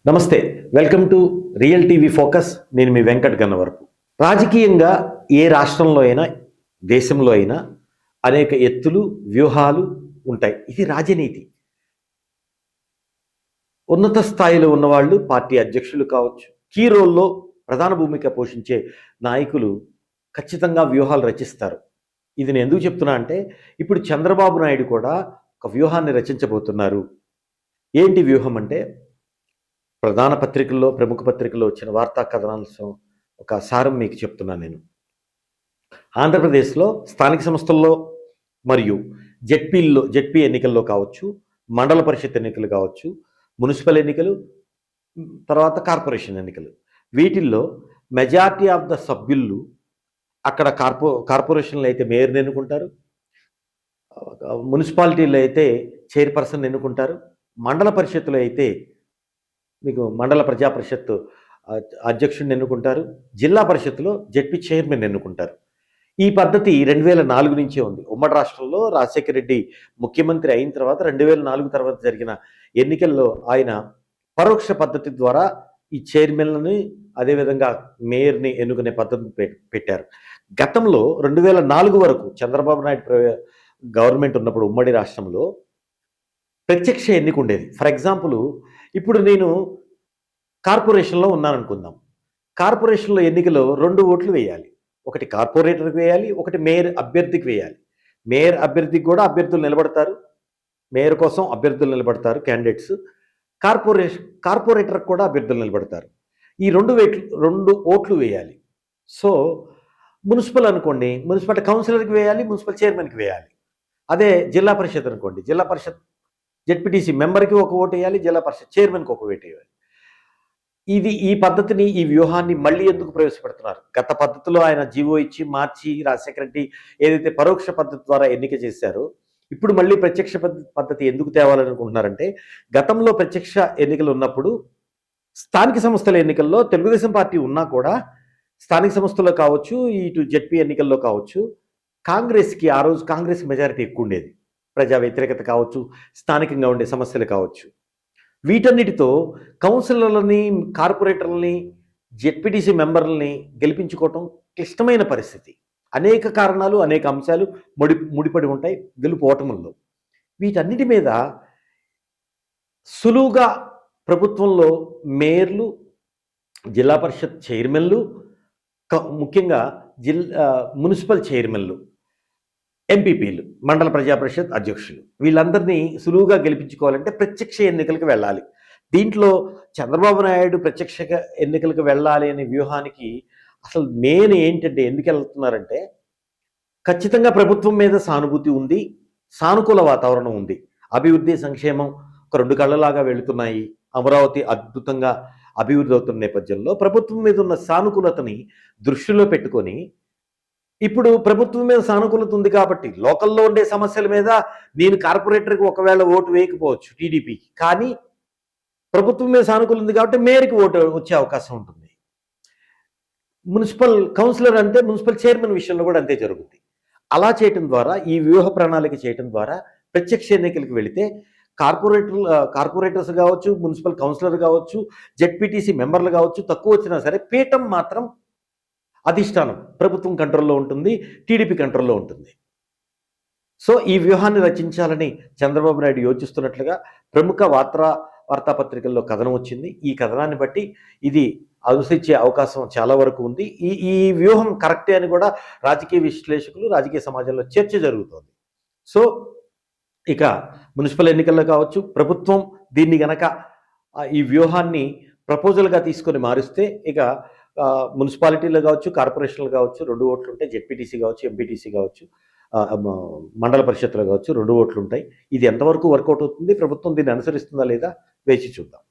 నమస్తే. Welcome to real TV focus. నేను మీ వెంకట్ గన్నవరపు. రాజకీయంగా ఏ రాష్ట్రంలో అయినా, దేశంలో అయినా అనేక ఎత్తులు, వ్యూహాలు ఉంటాయి. ఇది రాజనీతి. ఉన్నత స్థాయిలో ఉన్నవాళ్ళు పార్టీ అధ్యక్షులు కావచ్చు, కీ రోల్లో ప్రధాన భూమిక పోషించే నాయకులు ఖచ్చితంగా వ్యూహాలు రచిస్తారు. ఇది నేను ఎందుకు చెప్తున్నా అంటే, ఇప్పుడు చంద్రబాబు నాయుడు కూడా ఒక వ్యూహాన్ని రచించబోతున్నారు. ఏంటి వ్యూహం అంటే, ప్రధాన పత్రికల్లో, ప్రముఖ పత్రికల్లో వచ్చిన వార్తా కథనాంశం ఒక సారం మీకు చెప్తున్నాను నేను. ఆంధ్రప్రదేశ్లో స్థానిక సంస్థల్లో మరియు జెడ్పీ ఎన్నికల్లో కావచ్చు, మండల పరిషత్ ఎన్నికలు కావచ్చు, మున్సిపల్ ఎన్నికలు, తర్వాత కార్పొరేషన్ ఎన్నికలు, వీటిల్లో మెజారిటీ ఆఫ్ ద సభ్యులు అక్కడ కార్పొరేషన్లో అయితే మేయర్ని ఎన్నుకుంటారు, మున్సిపాలిటీలో అయితే చైర్పర్సన్ ఎన్నుకుంటారు, మండల పరిషత్తులో అయితే మీకు మండల ప్రజా పరిషత్ అధ్యక్షుడిని ఎన్నుకుంటారు, జిల్లా పరిషత్తులో జెడ్పీ చైర్మన్ ఎన్నుకుంటారు. ఈ పద్ధతి 2004 నుంచే ఉంది. ఉమ్మడి రాష్ట్రంలో రాజశేఖర రెడ్డి ముఖ్యమంత్రి అయిన తర్వాత 2004 తర్వాత జరిగిన ఎన్నికల్లో ఆయన పరోక్ష పద్ధతి ద్వారా ఈ చైర్మన్లని, అదేవిధంగా మేయర్ని ఎన్నుకునే పద్ధతిని పెట్టారు. గతంలో 2004 వరకు చంద్రబాబు నాయుడు గవర్నమెంట్ ఉన్నప్పుడు ఉమ్మడి రాష్ట్రంలో ప్రత్యక్ష ఎన్నిక ఉండేది. ఫర్ ఎగ్జాంపుల్, ఇప్పుడు నేను కార్పొరేషన్లో ఉన్నాననుకుందాం. కార్పొరేషన్లో ఎన్నికలో 2 ఓట్లు వేయాలి. ఒకటి కార్పొరేటర్కి వేయాలి, ఒకటి మేయర్ అభ్యర్థికి వేయాలి. మేయర్ అభ్యర్థికి కూడా అభ్యర్థులు నిలబడతారు, మేయర్ కోసం అభ్యర్థులు నిలబడతారు క్యాండిడేట్స్. కార్పొరేటర్కి కూడా అభ్యర్థులు నిలబడతారు. ఈ 2 ఓట్లు వేయాలి. సో మున్సిపల్ అనుకోండి, మున్సిపల్ కౌన్సిలర్కి వేయాలి, మున్సిపల్ చైర్మన్కి వేయాలి. అదే జిల్లా పరిషత్ అనుకోండి, జిల్లా పరిషత్ జెడ్పీటీసీ మెంబర్కి ఒక ఓటు వేయాలి, జిల్లా పరిషత్ చైర్మన్కి ఒక ఓటు వేయాలి. ఈ పద్ధతిని, ఈ వ్యూహాన్ని మళ్ళీ ఎందుకు ప్రవేశపెడుతున్నారు? గత పద్ధతిలో ఆయన జీవో ఇచ్చి మార్చి రాజశేఖర రెడ్డి ఏదైతే పరోక్ష పద్ధతి ద్వారా ఎన్నిక చేశారో, ఇప్పుడు మళ్ళీ ప్రత్యక్ష పద్ధతి ఎందుకు తేవాలనుకుంటున్నారంటే, గతంలో ప్రత్యక్ష ఎన్నికలు ఉన్నప్పుడు స్థానిక సంస్థల ఎన్నికల్లో తెలుగుదేశం పార్టీ ఉన్నా కూడా స్థానిక సంస్థల్లో కావచ్చు, ఇటు జెడ్పీ ఎన్నికల్లో కావచ్చు, ఆ రోజు కాంగ్రెస్ మెజారిటీ ఎక్కువ ఉండేది. ప్రజా వ్యతిరేకత కావచ్చు, స్థానికంగా ఉండే సమస్యలు కావచ్చు. వీటన్నిటితో కౌన్సిలర్లని, కార్పొరేటర్లని, జెడ్పీటీసీ మెంబర్లని గెలిపించుకోవటం క్లిష్టమైన పరిస్థితి. అనేక కారణాలు, అనేక అంశాలు ముడిపడి ఉంటాయి గెలుపు ఓటముల్లో. వీటన్నిటి మీద సులువుగా ప్రభుత్వంలో మేయర్లు, జిల్లా పరిషత్ చైర్మన్లు, ముఖ్యంగా మున్సిపల్ చైర్మన్లు, ఎంపీపీలు, మండల ప్రజా పరిషత్ అధ్యక్షులు, వీళ్ళందరినీ సులువుగా గెలిపించుకోవాలంటే ప్రత్యక్ష ఎన్నికలకు వెళ్ళాలి. దీంట్లో చంద్రబాబు నాయుడు ప్రత్యక్ష ఎన్నికలకు వెళ్ళాలి అనే వ్యూహానికి అసలు మెయిన్ ఏంటంటే, ఎందుకు వెళ్తున్నారంటే, ఖచ్చితంగా ప్రభుత్వం మీద సానుభూతి ఉంది, సానుకూల వాతావరణం ఉంది, అభివృద్ధి సంక్షేమం ఒక 2 కళ్ళలాగా వెళుతున్నాయి, అమరావతి అద్భుతంగా అభివృద్ధి అవుతున్న నేపథ్యంలో ప్రభుత్వం మీద ఉన్న సానుకూలతని దృష్టిలో పెట్టుకొని, ఇప్పుడు ప్రభుత్వం మీద సానుకూలత ఉంది కాబట్టి లోకల్లో ఉండే సమస్యల మీద నేను కార్పొరేటర్కి ఒకవేళ ఓటు వేయకపోవచ్చు టీడీపీకి, కానీ ప్రభుత్వం మీద సానుకూలం ఉంది కాబట్టి మేయర్కి ఓటు వచ్చే అవకాశం ఉంటుంది. మున్సిపల్ కౌన్సిలర్ అంటే మున్సిపల్ చైర్మన్ విషయంలో కూడా అంతే జరుగుతుంది. అలా చేయటం ద్వారా, ఈ వ్యూహ ప్రణాళిక చేయటం ద్వారా ప్రత్యక్ష ఎన్నికలకు వెళితే కార్పొరేటర్స్ కావచ్చు, మున్సిపల్ కౌన్సిలర్ కావచ్చు, జెడ్పీటీసీ మెంబర్లు కావచ్చు, తక్కువ వచ్చినా సరే పీఠం మాత్రం అధిష్టానం ప్రభుత్వం కంట్రోల్లో ఉంటుంది, టీడీపీ కంట్రోల్లో ఉంటుంది. సో ఈ వ్యూహాన్ని రచించాలని చంద్రబాబు నాయుడు యోచిస్తున్నట్లుగా ప్రముఖ వార్తాపత్రికల్లో కథనం వచ్చింది. ఈ కథనాన్ని బట్టి ఇది అనుసరించే అవకాశం చాలా వరకు ఉంది. ఈ వ్యూహం కరెక్టే అని కూడా రాజకీయ విశ్లేషకులు, రాజకీయ సమాజంలో చర్చ జరుగుతోంది. సో ఇక మున్సిపల్ ఎన్నికల్లో కావచ్చు, ప్రభుత్వం దీన్ని గనక ఈ వ్యూహాన్ని ప్రపోజల్గా తీసుకొని మారిస్తే, ఇక మున్సిపాలిటీలో కావచ్చు, కార్పొరేషన్లు కావచ్చు 2 ఓట్లు ఉంటాయి, జెడ్పీటీసీ కావచ్చు, ఎంపీటీసీ కావచ్చు, మండల పరిషత్తులో కావచ్చు 2 ఓట్లు ఉంటాయి. ఇది ఎంతవరకు వర్కౌట్ అవుతుంది, ప్రభుత్వం దీన్ని అనుసరిస్తుందా లేదా వేచి చూద్దాం.